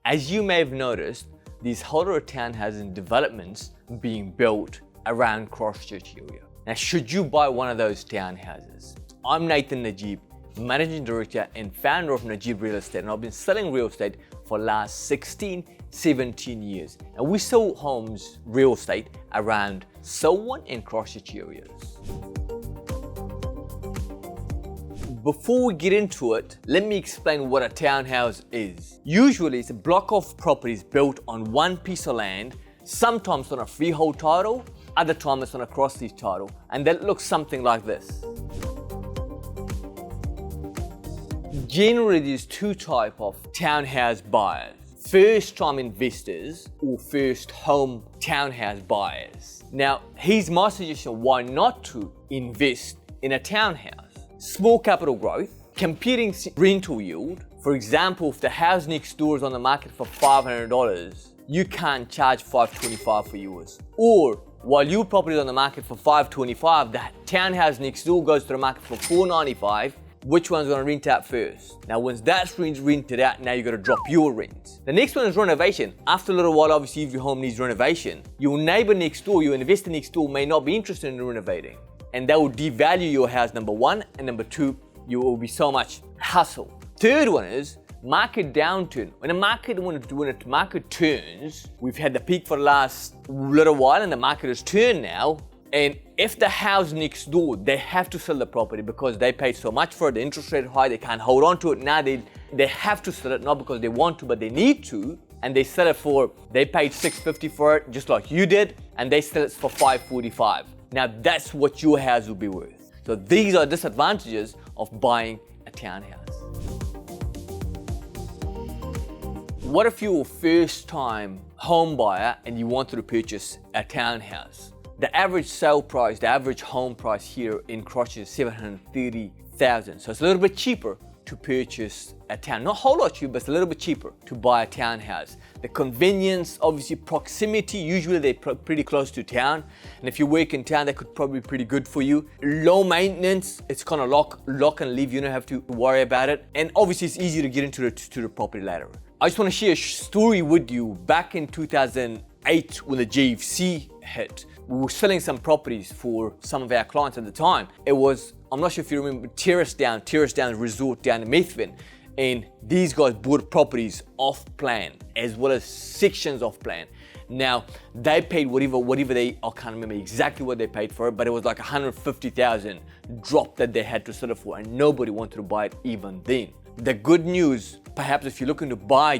As you may have noticed, these whole lot of townhouses and developments being built around Christchurch area. Now, should you buy one of those townhouses? I'm Nathan Najib, Managing Director and founder of Najib Real Estate, and I've been selling real estate for the last 16, 17 years. And we sell homes, real estate, around Selwyn and Christchurch areas. Before we get into it, let me explain what a townhouse is. Usually, it's a block of properties built on one piece of land, sometimes on a freehold title, other times it's on a cross-lease title, and that looks something like this. Generally, there's two types of townhouse buyers. First-time investors or first-home townhouse buyers. Now, here's my suggestion why not to invest in a townhouse. Small capital growth, competing rental yield. For example, if the house next door is on the market for $500, you can't charge $525 for yours. Or while your property is on the market for $525, the townhouse next door goes to the market for $495. Which one's gonna rent out first? Now, once that's rented out, now you gotta drop your rent. The next one is renovation. After a little while, obviously, if your home needs renovation, your neighbor next door, your investor next door may not be interested in renovating. And that will devalue your house, number one, and number two, you will be so much hassle. Third one is market downturn. When the market turns, we've had the peak for the last little while and the market has turned now. And if the house next door, they have to sell the property because they paid so much for it, the interest rate high, they can't hold on to it. Now they have to sell it, not because they want to, but they need to. And they sell it they paid $650 for it, just like you did, and they sell it for $545. Now that's what your house will be worth. So these are disadvantages of buying a townhouse. What if you're a first-time home buyer and you wanted to purchase a townhouse? The average sale price, the average home price here in Christchurch is $730,000. So it's a little bit cheaper to purchase a town. Not a whole lot cheaper, but it's a little bit cheaper to buy a townhouse. The convenience, obviously proximity, usually they're pretty close to town. And if you work in town, that could probably be pretty good for you. Low maintenance, it's kind of lock and leave, you don't have to worry about it. And obviously it's easy to get into the property ladder. I just want to share a story with you. Back in 2008, when the GFC hit, we were selling some properties for some of our clients at the time. It was, I'm not sure if you remember, Terrace Down Resort down in Methven. And these guys bought properties off plan, as well as sections off plan. Now, they paid whatever they, I can't remember exactly what they paid for it, but it was like $150,000 drop that they had to sell it for, and nobody wanted to buy it even then. The good news, perhaps if you're looking to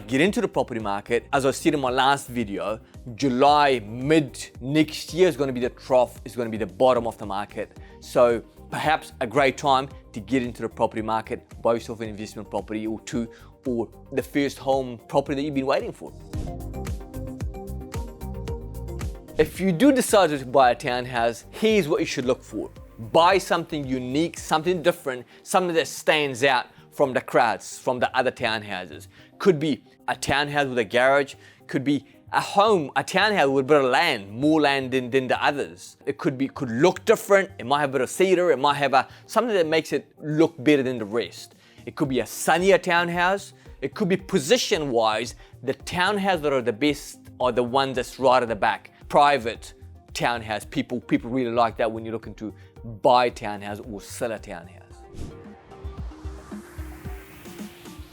get into the property market, as I said in my last video, July, mid next year is going to be the trough, it's going to be the bottom of the market. So perhaps a great time to get into the property market, buy yourself an investment property or two, or the first home property that you've been waiting for. If you do decide to buy a townhouse, here's what you should look for. Buy something unique, something different, something that stands out from the crowds, from the other townhouses. Could be a townhouse with a garage, could be a townhouse with a bit of land, more land than the others. It could look different, it might have a bit of cedar, it might have something that makes it look better than the rest. It could be a sunnier townhouse, it could be position-wise, the townhouses that are the best are the ones that's right at the back. Private townhouse, people really like that when you're looking to buy a townhouse or sell a townhouse.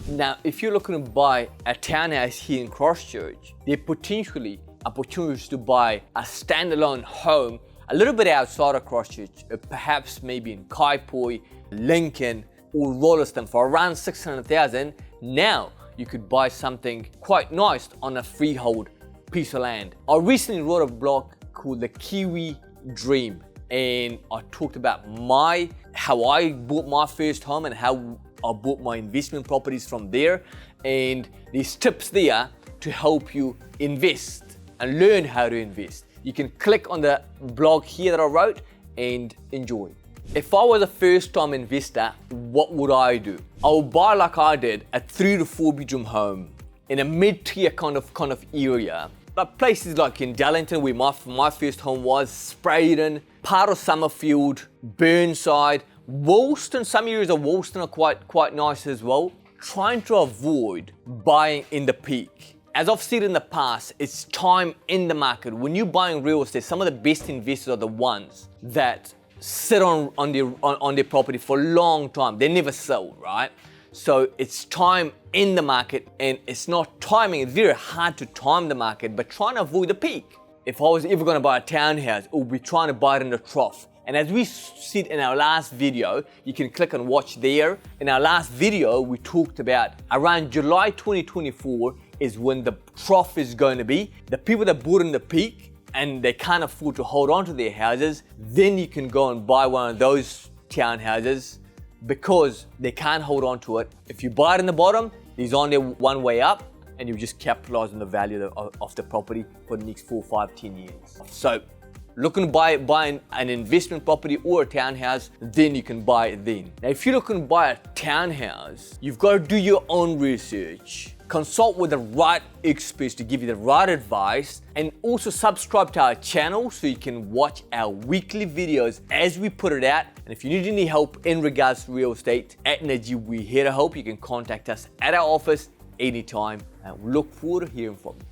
Now, if you're looking to buy a townhouse here in Christchurch, there are potentially opportunities to buy a standalone home a little bit outside of Christchurch, perhaps maybe in Kaipoi, Lincoln, or Rolleston for around $600,000. Now, you could buy something quite nice on a freehold piece of land. I recently wrote a blog called The Kiwi Dream, and I talked about how I bought my first home and how I bought my investment properties from there, and there's tips there to help you invest and learn how to invest. You can click on the blog here that I wrote and enjoy. If I was a first-time investor, what would I do? I would buy, like I did, a 3 to 4 bedroom home in a mid-tier kind of area. Like places like in Darlington, where my first home was, Sprayton, part of Summerfield, Burnside, Woolston. Some areas of Woolston are quite nice as well. Trying to avoid buying in the peak. As I've said in the past, it's time in the market. When you're buying real estate, some of the best investors are the ones that sit on their property for a long time. They never sell, right? So it's time in the market, and it's not timing. It's very hard to time the market, but trying to avoid the peak. If I was ever going to buy a townhouse, I would be trying to buy it in the trough. And as we said in our last video, you can click and watch there. In our last video, we talked about around July 2024 is when the trough is going to be. The people that bought in the peak and they can't afford to hold on to their houses, then you can go and buy one of those townhouses because they can't hold on to it. If you buy it in the bottom, it's on there one way up, and you just capitalize on the value of the property for the next 4, 5, 10 years. So looking to buy an investment property or a townhouse, then you can buy it then. Now, if you're looking to buy a townhouse, you've got to do your own research. Consult with the right experts to give you the right advice, and also subscribe to our channel so you can watch our weekly videos as we put it out. And if you need any help in regards to real estate, at Najib, we're here to help. You can contact us at our office anytime, and we look forward to hearing from you.